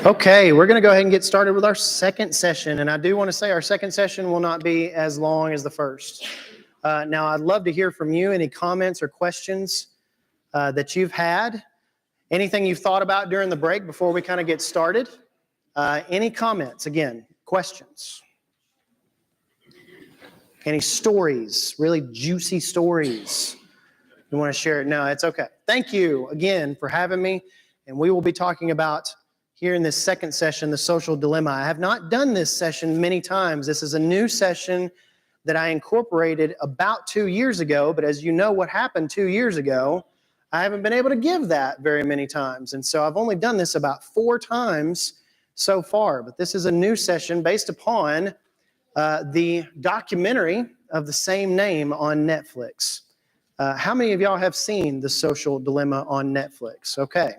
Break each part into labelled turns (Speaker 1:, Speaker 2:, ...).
Speaker 1: Okay, we're going to go ahead and get started with our second session. And I do want to say our second session will not be as long as the first. Now, I'd love to hear from you, any comments or questions that you've had, anything you've thought about during the break before we kind of get started. Any comments, again, questions? Any stories, really juicy stories you want to share it? No, it's okay. Thank you again for having me. And we will be talking about here in this second session, the social dilemma. I have not done this session many times. This is a new session that I incorporated about 2 years ago. But as you know what happened 2 years ago, I haven't been able to give that very many times. And so I've only done this about 4 times so far. But this is a new session based upon the documentary of the same name on Netflix. How many of y'all have seen The Social Dilemma on Netflix? Okay.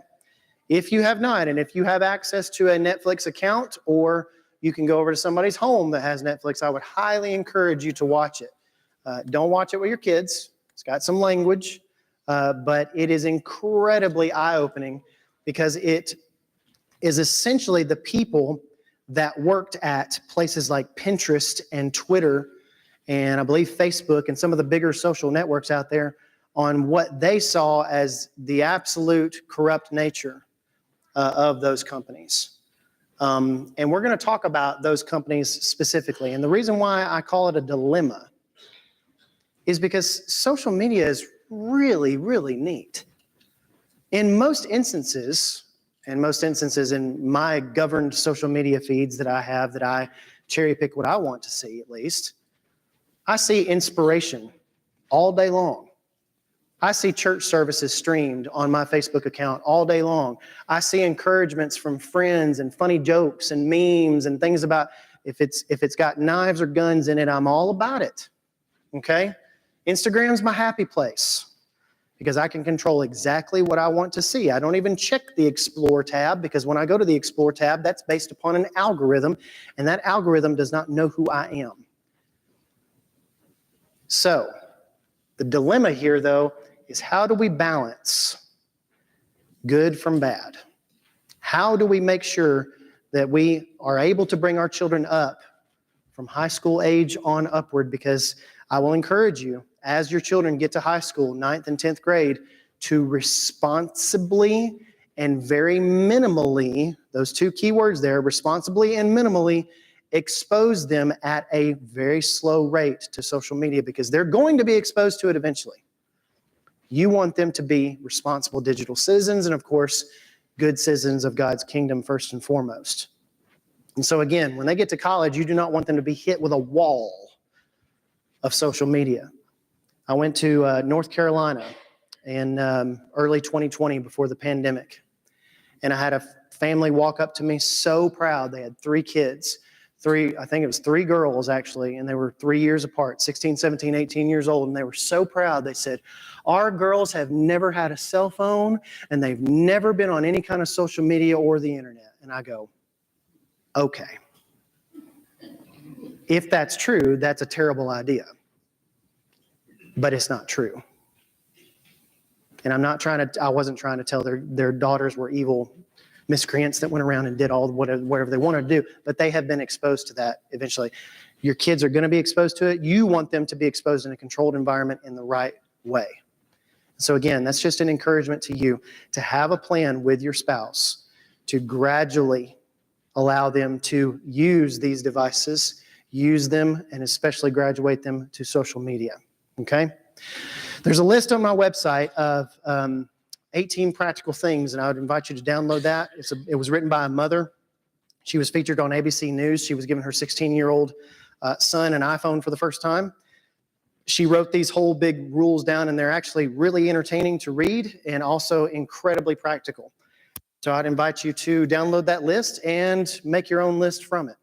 Speaker 1: If you have not, and if you have access to a Netflix account, or you can go over to somebody's home that has Netflix, I would highly encourage you to watch it. Don't watch it with your kids. It's got some language, but it is incredibly eye-opening because it is essentially the people that worked at places like Pinterest and Twitter and I believe Facebook and some of the bigger social networks out there on what they saw as the absolute corrupt nature of those companies. And we're going to talk about those companies specifically. And the reason why I call it a dilemma is because social media is really, really neat. In most instances in my governed social media feeds that I have, that I cherry pick what I want to see at least, I see inspiration all day long. I see church services streamed on my Facebook account all day long. I see encouragements from friends and funny jokes and memes and things about if it's got knives or guns in it, I'm all about it. Okay? Instagram's my happy place because I can control exactly what I want to see. I don't even check the Explore tab because when I go to the Explore tab, that's based upon an algorithm, and that algorithm does not know who I am. So, the dilemma here, though, is how do we balance good from bad? How do we make sure that we are able to bring our children up from high school age on upward? Because I will encourage you, as your children get to high school, 9th and 10th grade, to responsibly and very minimally, those 2 key words there, responsibly and minimally, expose them at a very slow rate to social media because they're going to be exposed to it eventually. You want them to be responsible digital citizens and, of course, good citizens of God's kingdom first and foremost. And so, again, when they get to college, you do not want them to be hit with a wall of social media. I went to North Carolina in early 2020 before the pandemic, and I had a family walk up to me so proud. They had 3 kids. I think it was 3 girls actually, and they were 3 years apart, 16, 17, 18 years old, and they were so proud. They said, our girls have never had a cell phone, and they've never been on any kind of social media or the internet. And I go, okay. If that's true, that's a terrible idea. But it's not true. And I wasn't trying to tell their daughters were evil miscreants that went around and did all whatever they wanted to do, but they have been exposed to that eventually. Your kids are going to be exposed to it. You want them to be exposed in a controlled environment in the right way. So again, that's just an encouragement to you to have a plan with your spouse to gradually allow them to use these devices, use them, and especially graduate them to social media. Okay? There's a list on my website of 18 practical things, and I would invite you to download that. It was written by a mother. She was featured on ABC News. She was giving her 16-year-old son an iPhone for the first time. She wrote these whole big rules down, and they're actually really entertaining to read and also incredibly practical. So I'd invite you to download that list and make your own list from it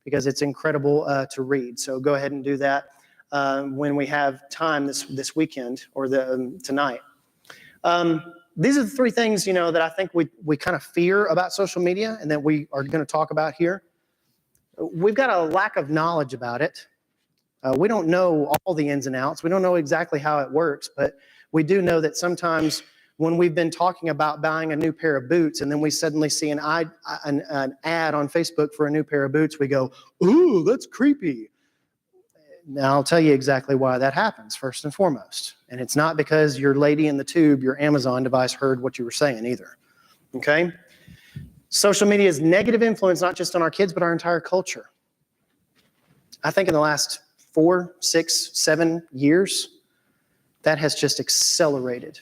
Speaker 1: because it's incredible to read. So go ahead and do that when we have time this weekend or tonight. These are the 3 things, that I think we kind of fear about social media and that we are going to talk about here. We've got a lack of knowledge about it. We don't know all the ins and outs. We don't know exactly how it works, but we do know that sometimes when we've been talking about buying a new pair of boots and then we suddenly see an ad on Facebook for a new pair of boots, we go, ooh, that's creepy. Now, I'll tell you exactly why that happens, first and foremost. And it's not because your lady in the tube, your Amazon device, heard what you were saying either. Okay? Social media's negative influence, not just on our kids, but our entire culture. I think in the last 4, 6, 7 years, that has just accelerated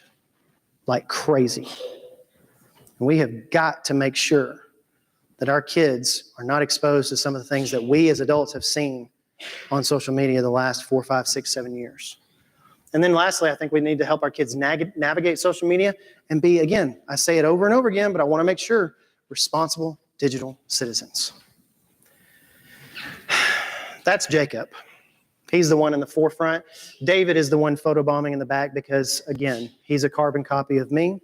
Speaker 1: like crazy. And we have got to make sure that our kids are not exposed to some of the things that we as adults have seen on social media the last 4, 5, 6, 7 years. And then lastly, I think we need to help our kids navigate social media and be, again, I say it over and over again, but I want to make sure, responsible digital citizens. That's Jacob. He's the one in the forefront. David is the one photobombing in the back because, again, he's a carbon copy of me,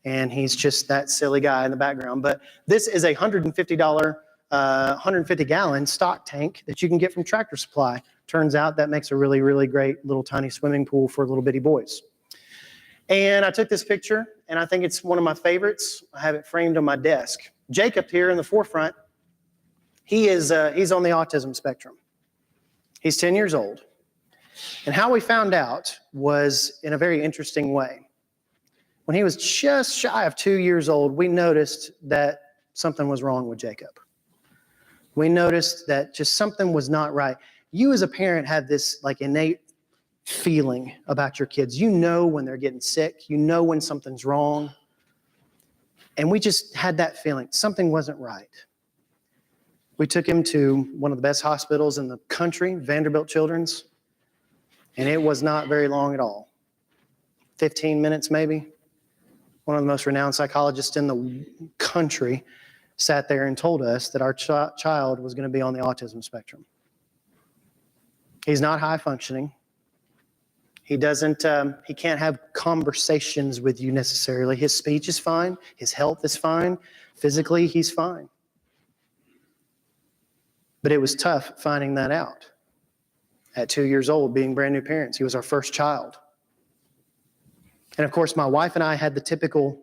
Speaker 1: and he's just that silly guy in the background. But this is a $150, 150-gallon stock tank that you can get from Tractor Supply. Turns out that makes a really, really great little tiny swimming pool for little bitty boys. And I took this picture, and I think it's one of my favorites. I have it framed on my desk. Jacob here in the forefront, he's on the autism spectrum. He's 10 years old. And how we found out was in a very interesting way. When he was just shy of 2 years old, we noticed that something was wrong with Jacob. We noticed that just something was not right. You as a parent have this like innate feeling about your kids. You know when they're getting sick. You know when something's wrong. And we just had that feeling. Something wasn't right. We took him to one of the best hospitals in the country, Vanderbilt Children's, and it was not very long at all. 15 minutes maybe. One of the most renowned psychologists in the country sat there and told us that our child was going to be on the autism spectrum. He's not high functioning. He can't have conversations with you necessarily. His speech is fine. His health is fine. Physically, he's fine. But it was tough finding that out. At 2 years old, being brand new parents, he was our first child. And of course, my wife and I had the typical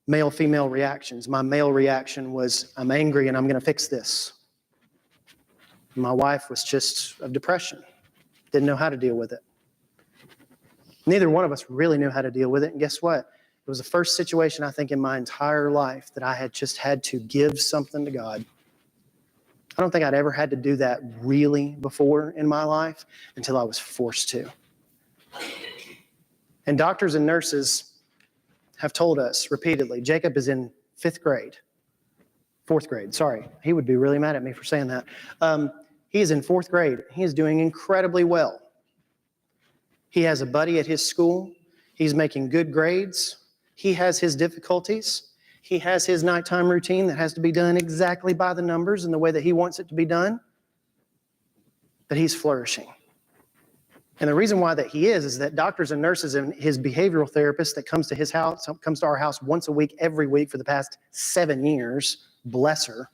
Speaker 1: male-female reactions. My male reaction was, I'm angry and I'm going to fix this. My wife was just of depression, didn't know how to deal with it. Neither one of us really knew how to deal with it. And guess what? It was the first situation, I think, in my entire life that I had just had to give something to God. I don't think I'd ever had to do that really before in my life until I was forced to. And doctors and nurses have told us repeatedly, Jacob is in fourth grade. Sorry, he would be really mad at me for saying that. He is in fourth grade. He is doing incredibly well. He has a buddy at his school. He's making good grades. He has his difficulties. He has his nighttime routine that has to be done exactly by the numbers and the way that he wants it to be done. But he's flourishing. And the reason why that he is that doctors and nurses and his behavioral therapist that comes to our house once a week, every week for the past 7 years, bless her,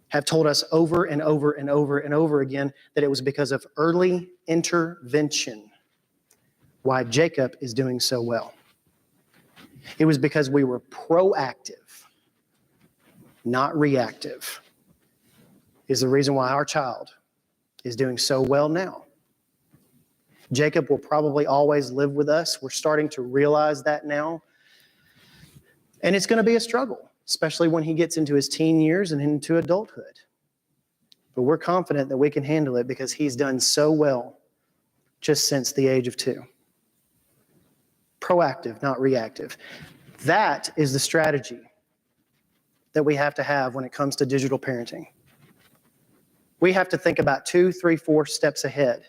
Speaker 1: have told us over and over and over and over again that it was because of early intervention why Jacob is doing so well. It was because we were proactive, not reactive, is the reason why our child is doing so well now. Jacob will probably always live with us. We're starting to realize that now. And it's going to be a struggle, especially when he gets into his teen years and into adulthood. But we're confident that we can handle it because he's done so well just since the age of 2. Proactive, not reactive. That is the strategy that we have to have when it comes to digital parenting. We have to think about 2, 3, 4 steps ahead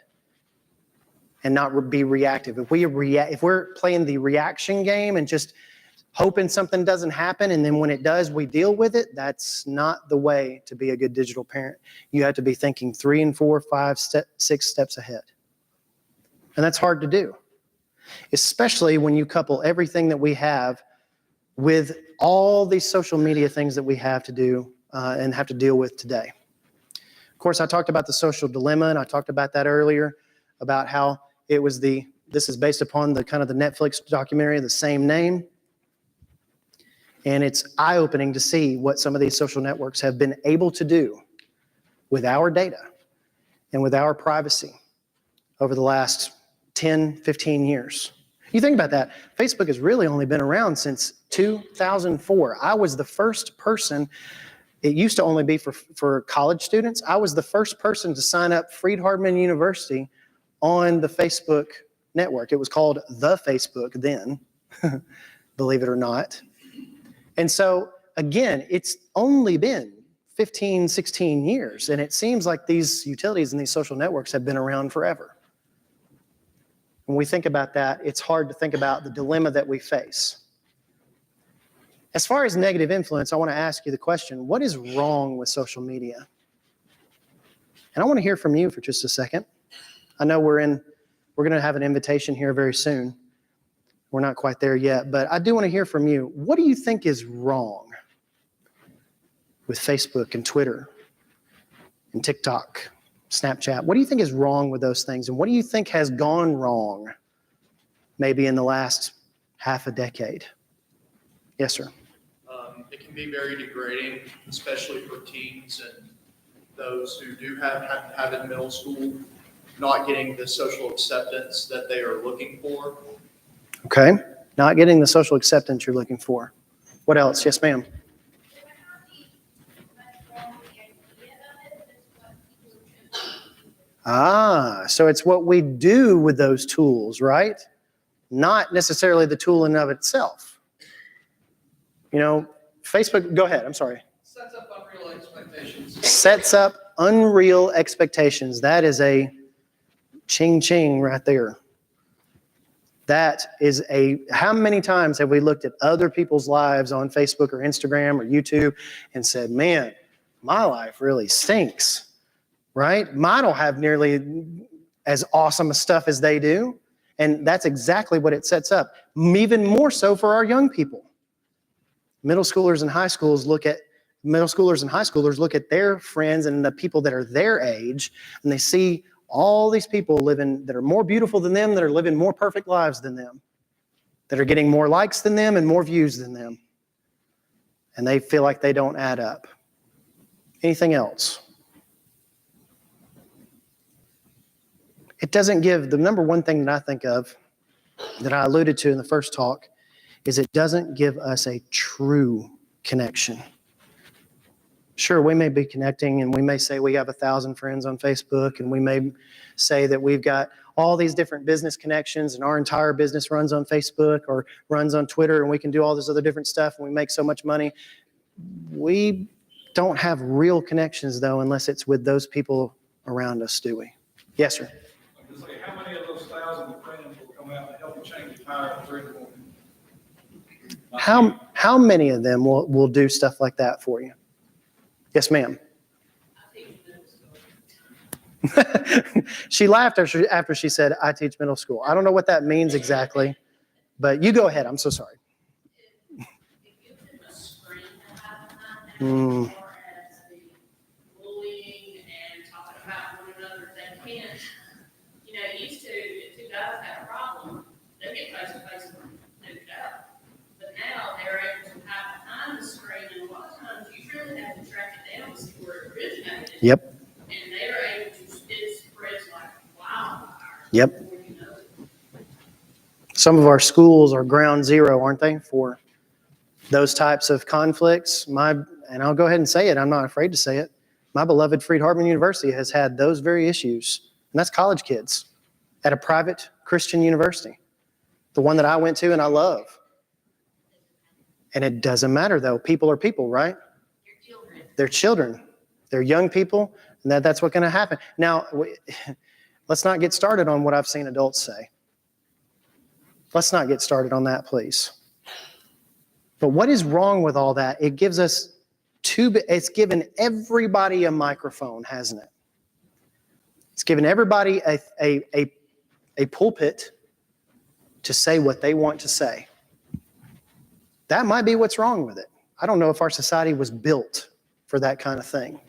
Speaker 1: and not be reactive. If we're playing the reaction game and just hoping something doesn't happen, and then when it does, we deal with it, that's not the way to be a good digital parent. You have to be thinking 3 and 4, 5, 6 steps ahead. And that's hard to do, especially when you couple everything that we have with all these social media things that we have to do and have to deal with today. Of course, I talked about the social dilemma, and I talked about that earlier, about how it was the This is based upon the kind of the Netflix documentary, the same name. And it's eye-opening to see what some of these social networks have been able to do with our data and with our privacy over the last 10, 15 years. You think about that. Facebook has really only been around since 2004. I was the first person, it used to only be for college students. I was the first person to sign up Freed-Hardeman University on the Facebook network. It was called the Facebook then, believe it or not. And so, again, it's only been 15, 16 years, and it seems like these utilities and these social networks have been around forever. When we think about that, it's hard to think about the dilemma that we face. As far as negative influence, I want to ask you the question, what is wrong with social media? And I want to hear from you for just a second. I know we're going to have an invitation here very soon. We're not quite there yet, but I do want to hear from you. What do you think is wrong with Facebook and Twitter and TikTok, Snapchat? What do you think is wrong with those things? And what do you think has gone wrong maybe in the last half a decade? Yes, sir.
Speaker 2: It can be very degrading, especially for teens and those who do have in middle school, not getting the social acceptance that they are looking for.
Speaker 1: Okay. Not getting the social acceptance you're looking for. What else? Yes, ma'am. So it's what we do with those tools, right? Not necessarily the tool in and of itself. You know, Facebook, go ahead, I'm sorry.
Speaker 2: Sets up unreal expectations.
Speaker 1: Sets up unreal expectations. That is a ching right there. That is how many times have we looked at other people's lives on Facebook or Instagram or YouTube and said, man, my life really stinks, right? I don't have nearly as awesome a stuff as they do. And that's exactly what it sets up. Even more so for our young people. Middle schoolers and high schoolers look at their friends and the people that are their age, and they see all these people living that are more beautiful than them, that are living more perfect lives than them, that are getting more likes than them and more views than them. And they feel like they don't add up. Anything else? It doesn't give, the number one thing that I think of, that I alluded to in the first talk, is it doesn't give us a true connection. Sure, we may be connecting and we may say we have 1,000 friends on Facebook, and we may say that we've got all these different business connections and our entire business runs on Facebook or runs on Twitter, and we can do all this other different stuff and we make so much money. We don't have real connections though unless it's with those people around us, do we? Yes, sir.
Speaker 3: I was going to say, how many of those 1,000 friends will come out and help you change your tire at 3 in the morning?
Speaker 1: How many of them will do stuff like that for you? Yes, ma'am. She laughed after she said, I teach middle school. I don't know what that means exactly, but you go ahead. I'm so sorry.
Speaker 4: Bullying and talking about one another, they can't, used to, if two guys had a problem, they get face to face and nuked out. But now they're able to hide behind the screen, and a lot of times you really have to track it down to see where it originated.
Speaker 1: Yep.
Speaker 4: And they're able to, it spreads like wildfire.
Speaker 1: Yep. Some of our schools are ground zero, aren't they, for those types of conflicts? And I'll go ahead and say it. I'm not afraid to say it. My beloved Freed-Hardeman University has had those very issues. And that's college kids at a private Christian university. The one that I went to and I love. And it doesn't matter, though. People are people, right? They're children. They're young people. And that's what's going to happen. Now, let's not get started on what I've seen adults say. Let's not get started on that, please. But what is wrong with all that? It gives us it's given everybody a microphone, hasn't it? It's given everybody a pulpit to say what they want to say. That might be what's wrong with it. I don't know if our society was built for that kind of thing.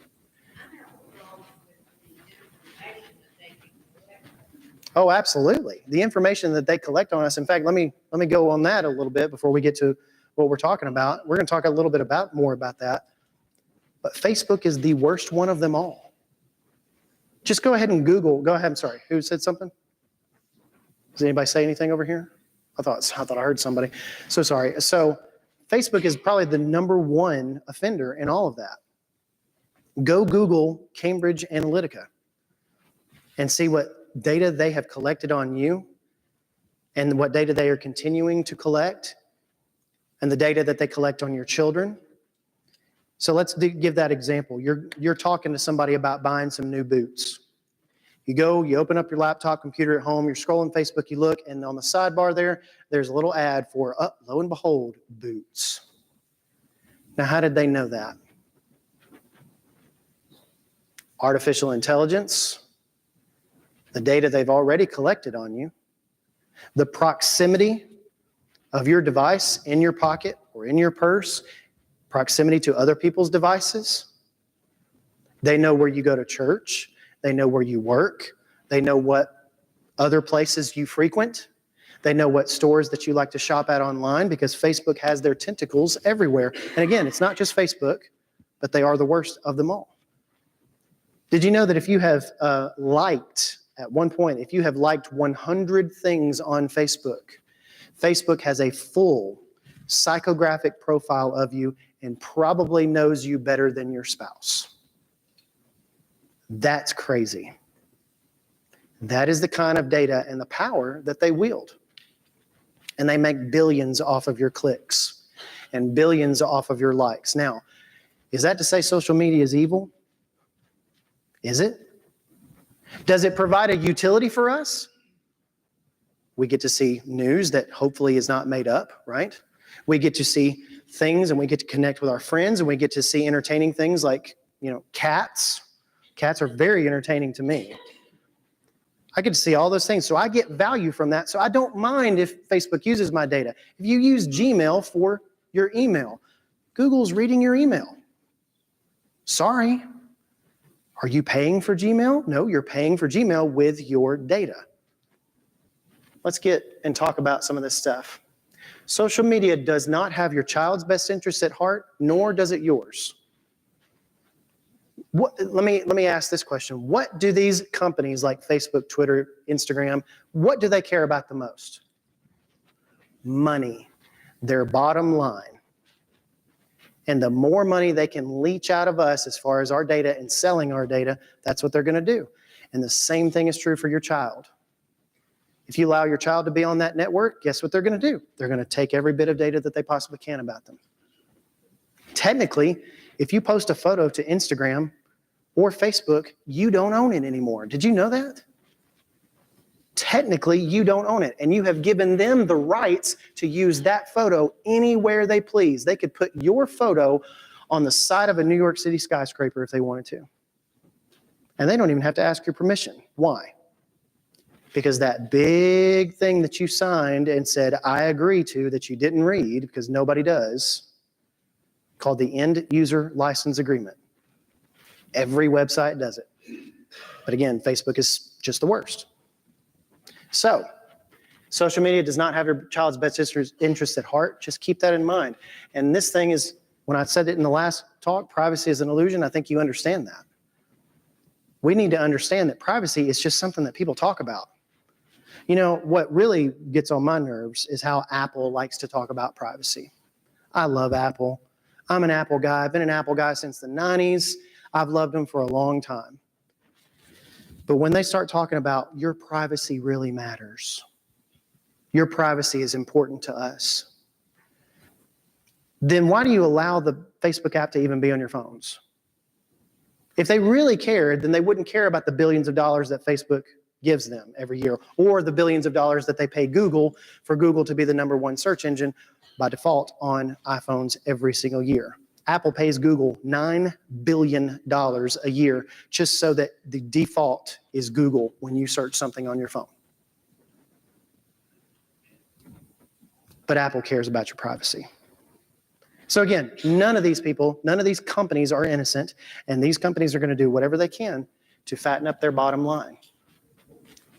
Speaker 1: Oh, absolutely. The information that they collect on us. In fact, let me go on that a little bit before we get to what we're talking about. We're going to talk a little bit more about that. But Facebook is the worst one of them all. Just go ahead and Google. Go ahead. I'm sorry. Who said something? Does anybody say anything over here? I thought I heard somebody. So sorry. So Facebook is probably the number one offender in all of that. Go Google Cambridge Analytica and see what data they have collected on you and what data they are continuing to collect and the data that they collect on your children. So let's give that example. You're talking to somebody about buying some new boots. You go, you open up your laptop computer at home, you're scrolling Facebook, you look, and on the sidebar there's a little ad for, lo and behold, boots. Now, how did they know that? Artificial intelligence, the data they've already collected on you, the proximity of your device in your pocket or in your purse, proximity to other people's devices. They know where you go to church. They know where you work. They know what other places you frequent. They know what stores that you like to shop at online because Facebook has their tentacles everywhere. And again, it's not just Facebook, but they are the worst of them all. Did you know that if you have liked, at one point, if you have liked 100 things on Facebook, Facebook has a full psychographic profile of you and probably knows you better than your spouse. That's crazy. That is the kind of data and the power that they wield. And they make billions off of your clicks and billions off of your likes. Now, is that to say social media is evil? Is it? Does it provide a utility for us? We get to see news that hopefully is not made up, right? We get to see things and we get to connect with our friends and we get to see entertaining things like, cats. Cats are very entertaining to me. I get to see all those things. So I get value from that. So I don't mind if Facebook uses my data. If you use Gmail for your email, Google's reading your email. Sorry. Are you paying for Gmail? No, you're paying for Gmail with your data. Let's get and talk about some of this stuff. Social media does not have your child's best interests at heart, nor does it yours. Let me ask this question. What do these companies like Facebook, Twitter, Instagram, what do they care about the most? Money, their bottom line. And the more money they can leech out of us as far as our data and selling our data, that's what they're going to do. And the same thing is true for your child. If you allow your child to be on that network, guess what they're going to do? They're going to take every bit of data that they possibly can about them. Technically, if you post a photo to Instagram or Facebook, you don't own it anymore. Did you know that? Technically, you don't own it, and you have given them the rights to use that photo anywhere they please. They could put your photo on the side of a New York City skyscraper if they wanted to. And they don't even have to ask your permission. Why? Because that big thing that you signed and said, I agree to, that you didn't read, because nobody does, called the End User License Agreement. Every website does it. But again, Facebook is just the worst. So, social media does not have your child's best interests at heart. Just keep that in mind. And this thing is, when I said it in the last talk, privacy is an illusion, I think you understand that. We need to understand that privacy is just something that people talk about. What really gets on my nerves is how Apple likes to talk about privacy. I love Apple. I'm an Apple guy. I've been an Apple guy since the 90s. I've loved them for a long time. But when they start talking about your privacy really matters, your privacy is important to us, then why do you allow the Facebook app to even be on your phones? If they really cared, then they wouldn't care about the billions of dollars that Facebook gives them every year, or the billions of dollars that they pay Google for Google to be the number one search engine by default on iPhones every single year. Apple pays Google $9 billion a year just so that the default is Google when you search something on your phone. But Apple cares about your privacy. So again, none of these people, none of these companies are innocent, and these companies are going to do whatever they can to fatten up their bottom line.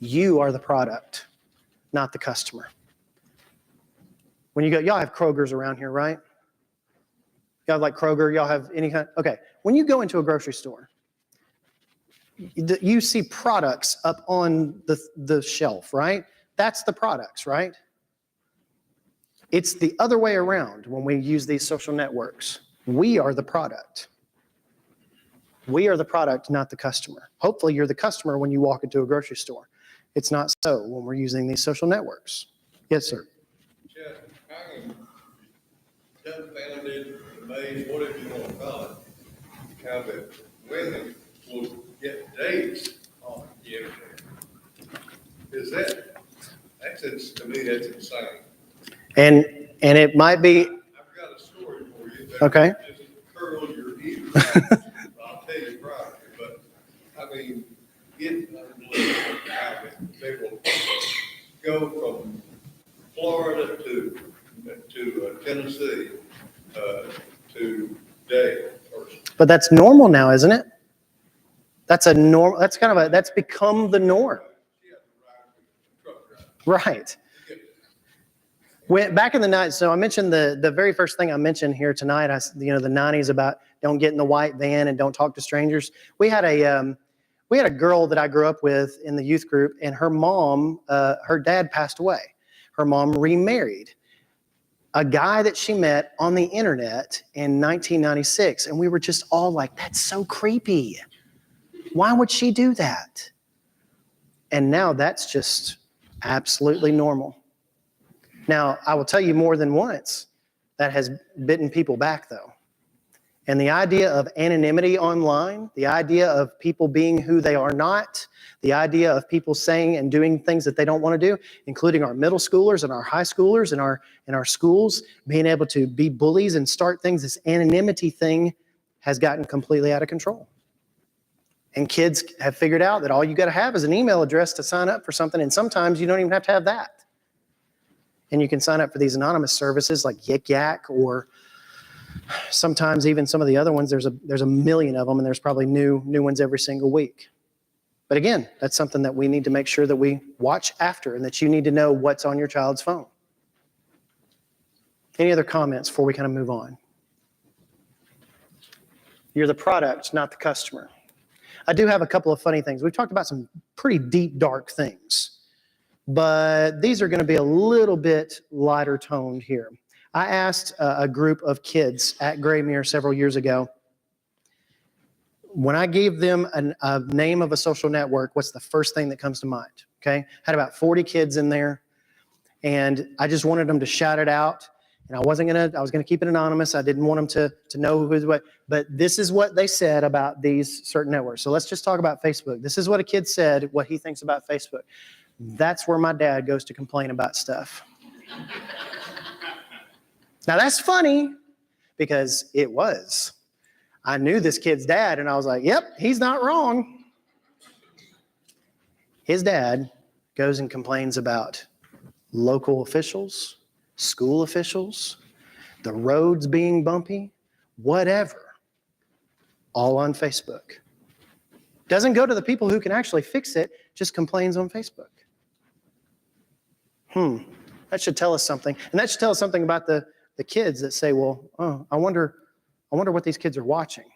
Speaker 1: You are the product, not the customer. When you go, y'all have Kroger's around here, right? Y'all have like Kroger, y'all have any kind, okay. When you go into a grocery store, you see products up on the shelf, right? That's the products, right? It's the other way around when we use these social networks. We are the product. We are the product, not the customer. Hopefully you're the customer when you walk into a grocery store. It's not so when we're using these social networks. Yes, sir.
Speaker 5: Just kind of dumbfounded, amazed, whatever you want to call it, how that women will get dates on the internet. To me, that's insane.
Speaker 1: And it might be,
Speaker 5: I've got a story for you. That
Speaker 1: okay.
Speaker 5: Just curl your ears. I'll tell you privately, but I mean, it's unbelievable how they will go from Florida to Tennessee to day.
Speaker 1: But that's normal now, isn't it? That's that's become the norm. Right. Back in the night, so I mentioned the very first thing I mentioned here tonight, the 90s about don't get in the white van and don't talk to strangers. We had a girl that I grew up with in the youth group, and her mom, her dad passed away. Her mom remarried a guy that she met on the internet in 1996, and we were just all like, that's so creepy. Why would she do that? And now that's just absolutely normal. Now, I will tell you more than once, that has bitten people back, though. And the idea of anonymity online, the idea of people being who they are not, the idea of people saying and doing things that they don't want to do, including our middle schoolers and our high schoolers and our schools, being able to be bullies and start things, this anonymity thing has gotten completely out of control. And kids have figured out that all you got to have is an email address to sign up for something, and sometimes you don't even have to have that. And you can sign up for these anonymous services like Yik Yak, or sometimes even some of the other ones. There's a million of them, and there's probably new ones every single week. But again, that's something that we need to make sure that we watch after, and that you need to know what's on your child's phone. Any other comments before we kind of move on? You're the product, not the customer. I do have a couple of funny things. We've talked about some pretty deep, dark things, but these are going to be a little bit lighter toned here. I asked a group of kids at Graymere several years ago, when I gave them a name of a social network, what's the first thing that comes to mind? Okay, had about 40 kids in there, and I just wanted them to shout it out. And I was gonna keep it anonymous. I didn't want them to know who's what. But this is what they said about these certain networks. So let's just talk about Facebook. This is what a kid said, what he thinks about Facebook. That's where my dad goes to complain about stuff. Now that's funny, because it was. I knew this kid's dad, and I was like, yep, he's not wrong. His dad goes and complains about local officials, school officials, the roads being bumpy, whatever, all on Facebook. Doesn't go to the people who can actually fix it, just complains on Facebook. That should tell us something. And that should tell us something about the kids that say, well, I wonder what these kids are watching.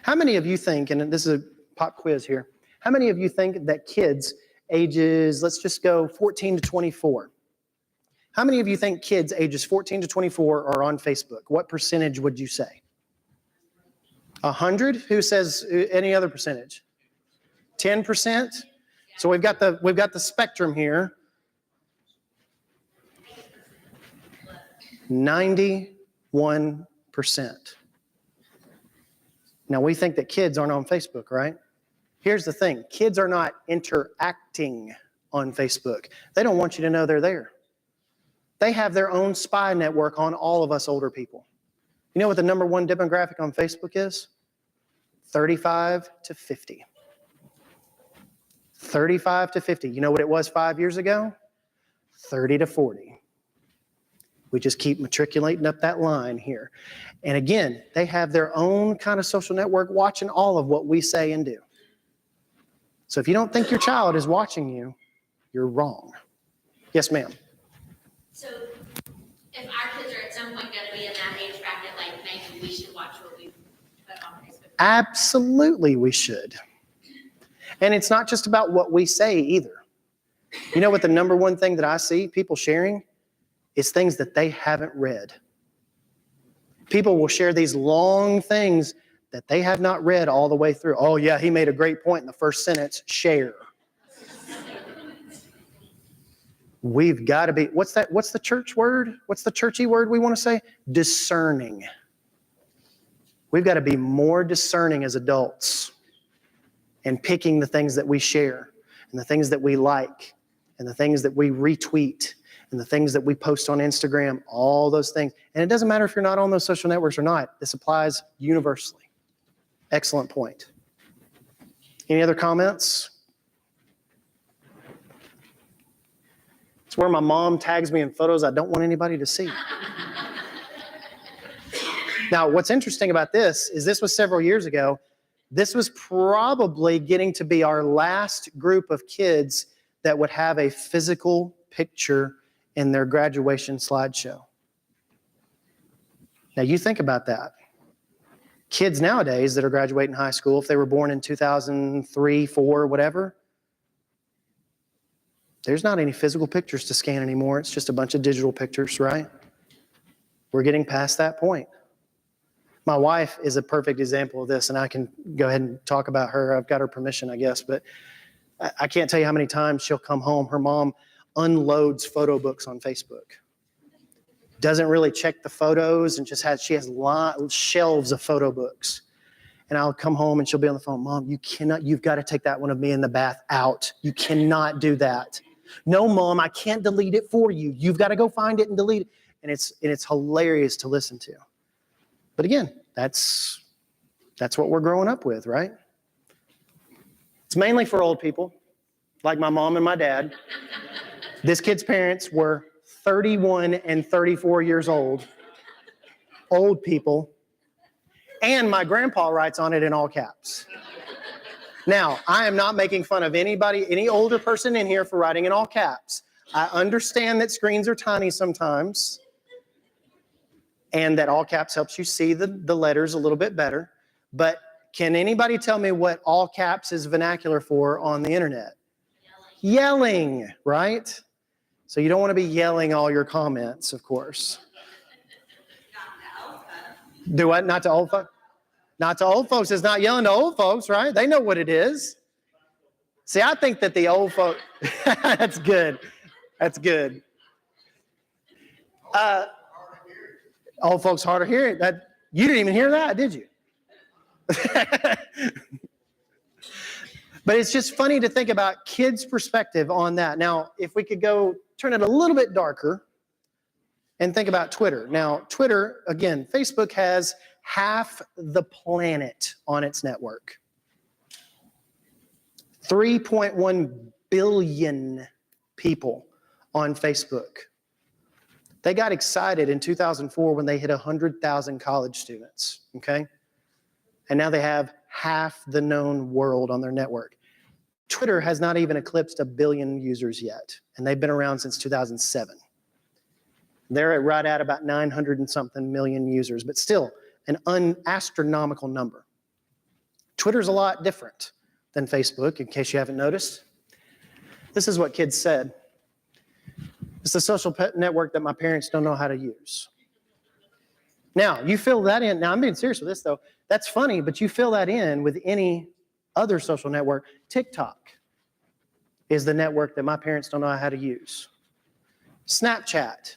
Speaker 1: How many of you think, and this is a pop quiz here, how many of you think that kids ages, let's just go 14 to 24, how many of you think kids ages 14 to 24 are on Facebook? What percentage would you say? 100? Who says any other percentage? 10%? So we've got the spectrum here. 91%. Now we think that kids aren't on Facebook, right? Here's the thing. Kids are not interacting on Facebook. They don't want you to know they're there. They have their own spy network on all of us older people. You know what the number one demographic on Facebook is? 35 to 50. 35 to 50. You know what it was 5 years ago? 30 to 40. We just keep matriculating up that line here. And again, they have their own kind of social network watching all of what we say and do. So if you don't think your child is watching you, you're wrong. Yes, ma'am.
Speaker 6: So if our kids are at some point going to be in that age bracket, like maybe we should watch what we put on Facebook.
Speaker 1: Absolutely, we should. And it's not just about what we say either. You know what the number one thing that I see people sharing is things that they haven't read. People will share these long things that they have not read all the way through. Oh yeah, he made a great point in the first sentence, share. We've got to be, what's the church word? What's the churchy word we want to say? Discerning. We've got to be more discerning as adults and picking the things that we share and the things that we like and the things that we retweet and the things that we post on Instagram, all those things. And it doesn't matter if you're not on those social networks or not. This applies universally. Excellent point. Any other comments? It's where my mom tags me in photos I don't want anybody to see. Now, what's interesting about this is this was several years ago. This was probably getting to be our last group of kids that would have a physical picture in their graduation slideshow. Now, you think about that. Kids nowadays that are graduating high school, if they were born in 2003, 4, whatever, there's not any physical pictures to scan anymore. It's just a bunch of digital pictures, right? We're getting past that point. My wife is a perfect example of this, and I can go ahead and talk about her. I've got her permission, I guess, but I can't tell you how many times she'll come home. Her mom unloads photo books on Facebook. Doesn't really check the photos and she has shelves of photo books. And I'll come home and she'll be on the phone. Mom, you've got to take that one of me in the bath out. You cannot do that. No, Mom, I can't delete it for you. You've got to go find it and delete it. And it's hilarious to listen to. But again, that's what we're growing up with, right? It's mainly for old people, like my mom and my dad. This kid's parents were 31 and 34 years old, old people, and my grandpa writes on it in all caps. Now, I am not making fun of any older person in here for writing in all caps. I understand that screens are tiny sometimes, and that all caps helps you see the letters a little bit better. But can anybody tell me what all caps is vernacular for on the internet? Yelling, right? So you don't want to be yelling all your comments, of course. Do what? Not to old folks? Not to old folks. It's not yelling to old folks, right? They know what it is. See, I think that the old folks, that's good. That's good. Old folks hard of hearing. You didn't even hear that, did you? But it's just funny to think about kids' perspective on that. Now, if we could go turn it a little bit darker and think about Twitter. Now, Twitter, again, Facebook has half the planet on its network. 3.1 billion people on Facebook. They got excited in 2004 when they hit 100,000 college students, okay? And now they have half the known world on their network. Twitter has not even eclipsed 1 billion users yet, and they've been around since 2007. They're right at about 900 and something million users, but still an astronomical number. Twitter's a lot different than Facebook, in case you haven't noticed. This is what kids said. It's a social network that my parents don't know how to use. Now, you fill that in. Now, I'm being serious with this, though. That's funny, but you fill that in with any other social network. TikTok is the network that my parents don't know how to use. Snapchat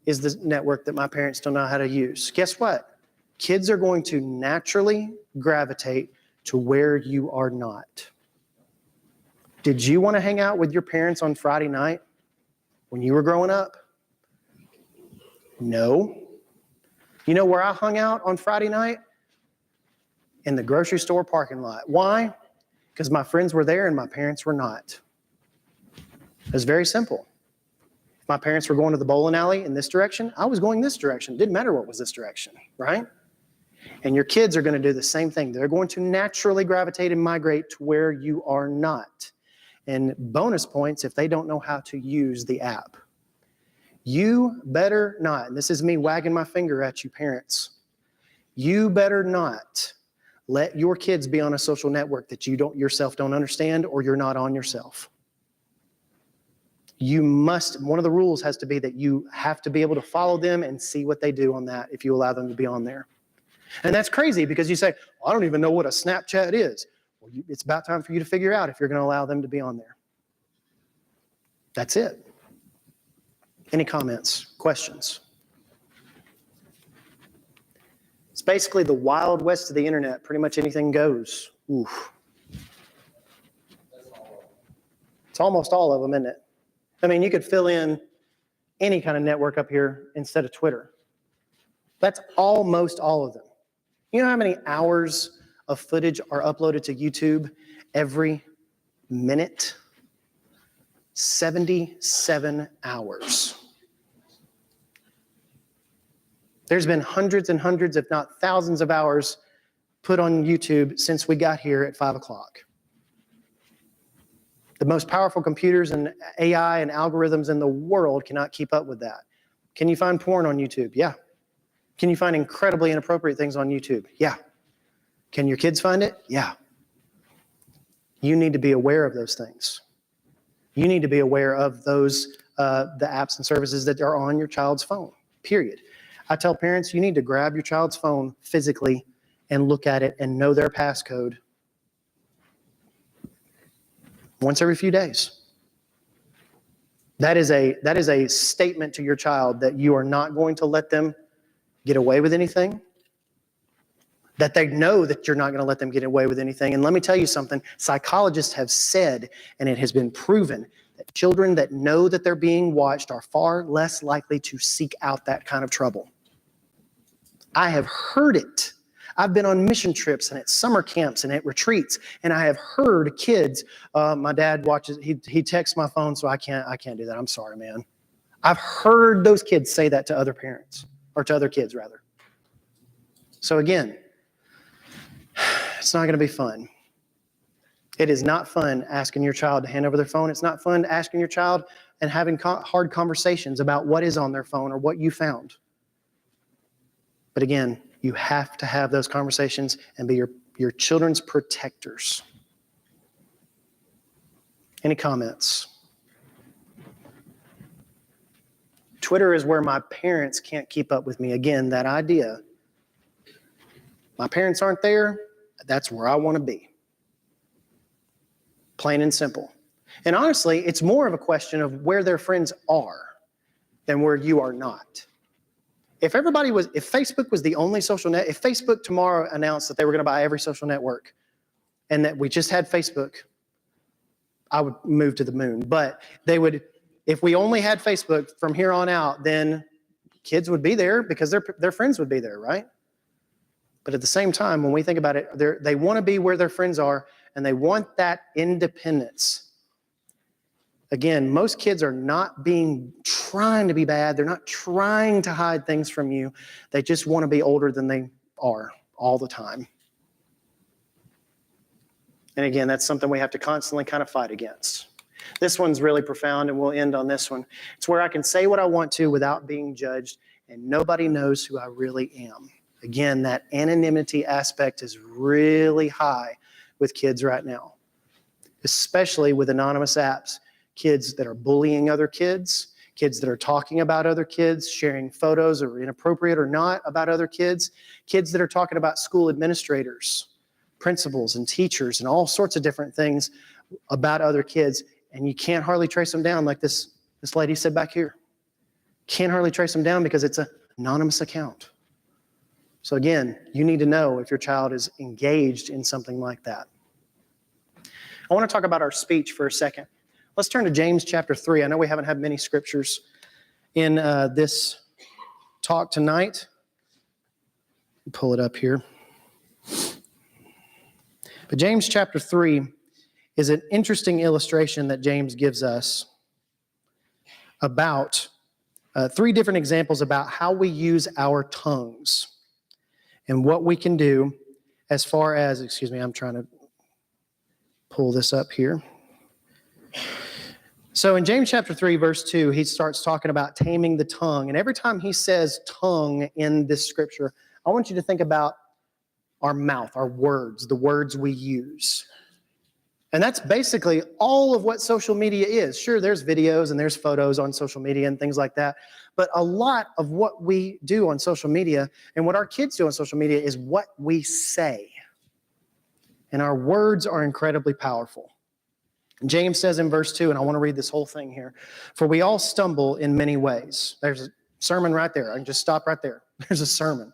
Speaker 1: is the network that my parents don't know how to use. Guess what? Kids are going to naturally gravitate to where you are not. Did you want to hang out with your parents on Friday night when you were growing up? No. You know where I hung out on Friday night? In the grocery store parking lot. Why? Because my friends were there and my parents were not. It was very simple. If my parents were going to the bowling alley in this direction, I was going this direction. It didn't matter what was this direction, right? And your kids are going to do the same thing. They're going to naturally gravitate and migrate to where you are not. and bonus points if they don't know how to use the app. You better not, and this is me wagging my finger at you parents, you better not let your kids be on a social network that you yourself don't understand or you're not on yourself. You must, one of the rules has to be that you have to be able to follow them and see what they do on that if you allow them to be on there. And that's crazy because you say, well, I don't even know what a Snapchat is. Well, it's about time for you to figure out if you're going to allow them to be on there. That's it. Any comments, questions? It's basically the Wild West of the internet. Pretty much anything goes. Oof. It's almost all of them, isn't it? I mean, you could fill in any kind of network up here instead of Twitter. That's almost all of them. You know how many hours of footage are uploaded to YouTube every minute? 77 hours. There's been hundreds and hundreds, if not thousands of hours put on YouTube since we got here at 5 o'clock. The most powerful computers and AI and algorithms in the world cannot keep up with that. Can you find porn on YouTube? Yeah. Can you find incredibly inappropriate things on YouTube? Yeah. Can your kids find it? Yeah. You need to be aware of those things. You need to be aware of those, the apps and services that are on your child's phone, period. I tell parents, you need to grab your child's phone physically and look at it and know their passcode once every few days. That is a statement to your child that you are not going to let them get away with anything, that they know that you're not going to let them get away with anything. And let me tell you something, psychologists have said, and it has been proven, that children that know that they're being watched are far less likely to seek out that kind of trouble. I have heard it. I've been on mission trips and at summer camps and at retreats, and I have heard kids, my dad watches, he texts my phone, so I can't do that. I'm sorry, man. I've heard those kids say that to other parents, or to other kids, rather. So again, it's not going to be fun. It is not fun asking your child to hand over their phone. It's not fun asking your child and having hard conversations about what is on their phone or what you found. But again, you have to have those conversations and be your children's protectors. Any comments? Twitter is where my parents can't keep up with me. Again, that idea. My parents aren't there. That's where I want to be. Plain and simple. And honestly, it's more of a question of where their friends are than where you are not. If Facebook was the only social net, if Facebook tomorrow announced that they were going to buy every social network and that we just had Facebook, I would move to the moon. But they would, if we only had Facebook from here on out, then kids would be there because their friends would be there, right? But at the same time, when we think about it, they want to be where their friends are, and they want that independence. Again, most kids are not trying to be bad. They're not trying to hide things from you. They just want to be older than they are all the time. And again, that's something we have to constantly kind of fight against. This one's really profound, and we'll end on this one. It's where I can say what I want to without being judged, and nobody knows who I really am. Again, that anonymity aspect is really high with kids right now, especially with anonymous apps. Kids that are bullying other kids, kids that are talking about other kids, sharing photos or inappropriate or not about other kids, kids that are talking about school administrators, principals and teachers and all sorts of different things about other kids. And you can't hardly trace them down like this lady said back here. Can't hardly trace them down because it's an anonymous account. So again, you need to know if your child is engaged in something like that. I want to talk about our speech for a second. Let's turn to James chapter 3. I know we haven't had many scriptures in this talk tonight. Pull it up here. But James chapter 3 is an interesting illustration that James gives us about 3 different examples about how we use our tongues and what we can do as far as, I'm trying to pull this up here. So in James chapter 3, verse 2, he starts talking about taming the tongue. And every time he says tongue in this scripture, I want you to think about our mouth, our words, the words we use. And that's basically all of what social media is. Sure, there's videos and there's photos on social media and things like that. But a lot of what we do on social media and what our kids do on social media is what we say. And our words are incredibly powerful. James says in verse 2, and I want to read this whole thing here, for we all stumble in many ways. There's a sermon right there. I can just stop right there. There's a sermon.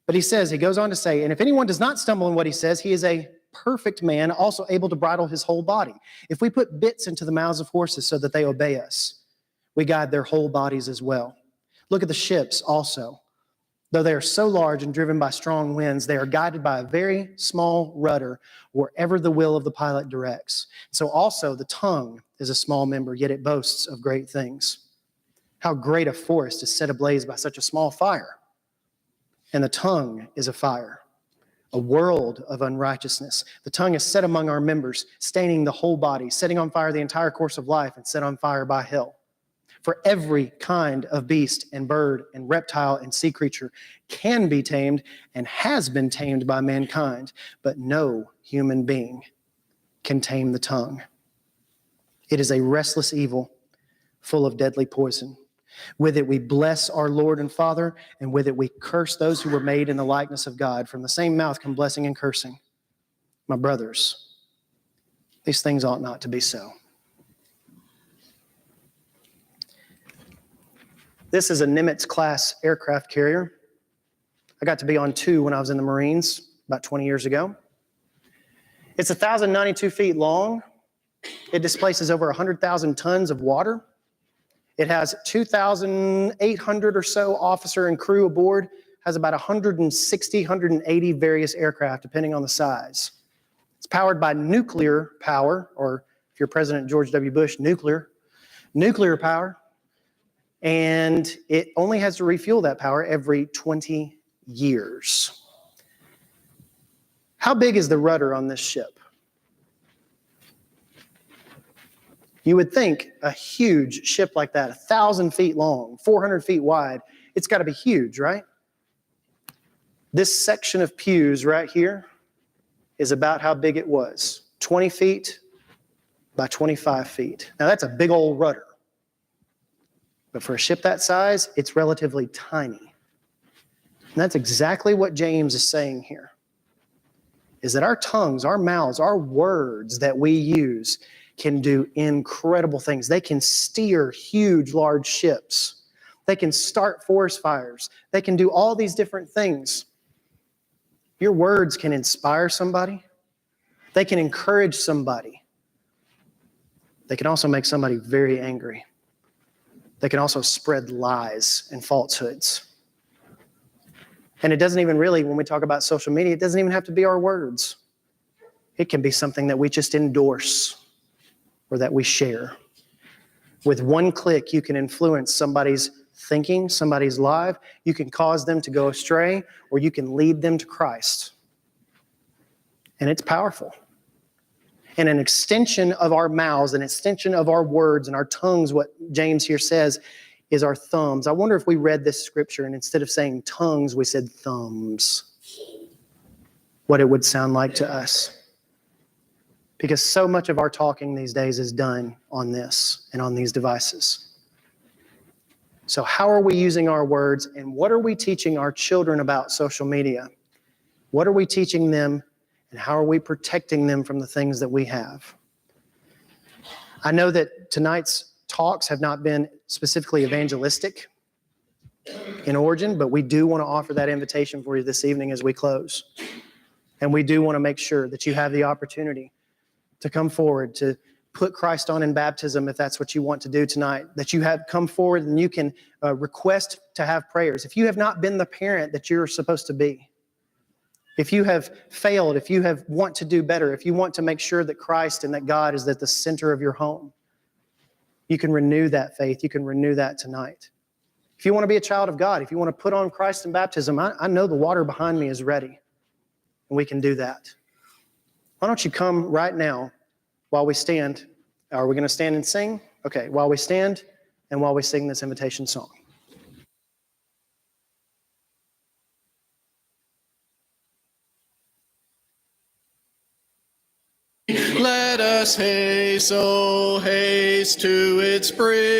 Speaker 1: But he goes on to say, and if anyone does not stumble in what he says, he is a perfect man, also able to bridle his whole body. If we put bits into the mouths of horses so that they obey us, we guide their whole bodies as well. Look at the ships also. Though they are so large and driven by strong winds, they are guided by a very small rudder wherever the will of the pilot directs. So also the tongue is a small member, yet it boasts of great things. How great a forest is set ablaze by such a small fire. And the tongue is a fire, a world of unrighteousness. The tongue is set among our members, staining the whole body, setting on fire the entire course of life, and set on fire by hell. For every kind of beast and bird and reptile and sea creature can be tamed and has been tamed by mankind, but no human being can tame the tongue. It is a restless evil full of deadly poison. With it we bless our Lord and Father, and with it we curse those who were made in the likeness of God. From the same mouth come blessing and cursing. My brothers, these things ought not to be so. This is a Nimitz-class aircraft carrier. I got to be on 2 when I was in the Marines about 20 years ago. It's 1,092 feet long. It displaces over 100,000 tons of water. It has 2,800 or so officer and crew aboard, has about 160, 180 various aircraft, depending on the size. It's powered by nuclear power, or if you're President George W. Bush, nuclear power. And it only has to refuel that power every 20 years. How big is the rudder on this ship? You would think a huge ship like that, 1,000 feet long, 400 feet wide, it's got to be huge, right? This section of pews right here is about how big it was, 20 feet by 25 feet. Now that's a big old rudder. But for a ship that size, it's relatively tiny. And that's exactly what James is saying here, is that our tongues, our mouths, our words that we use can do incredible things. They can steer huge, large ships. They can start forest fires. They can do all these different things. Your words can inspire somebody. They can encourage somebody. They can also make somebody very angry. They can also spread lies and falsehoods. And it doesn't even really, when we talk about social media, it doesn't even have to be our words. It can be something that we just endorse or that we share. With one click, you can influence somebody's thinking, somebody's life. You can cause them to go astray, or you can lead them to Christ. And it's powerful. And an extension of our mouths, an extension of our words and our tongues, what James here says, is our thumbs. I wonder if we read this scripture and instead of saying tongues, we said thumbs, what it would sound like to us. Because so much of our talking these days is done on this and on these devices. So how are we using our words, and what are we teaching our children about social media? What are we teaching them? And how are we protecting them from the things that we have? I know that tonight's talks have not been specifically evangelistic in origin, but we do want to offer that invitation for you this evening as we close. And we do want to make sure that you have the opportunity to come forward, to put Christ on in baptism if that's what you want to do tonight, that you have come forward and you can request to have prayers. If you have not been the parent that you're supposed to be, if you have failed, if you want to do better, if you want to make sure that Christ and that God is at the center of your home, you can renew that faith. You can renew that tonight. If you want to be a child of God, if you want to put on Christ in baptism, I know the water behind me is ready, and we can do that. Why don't you come right now while we stand Are we going to stand and sing? Okay, while we stand and while we sing this invitation song. Let us haste, oh haste to its spring.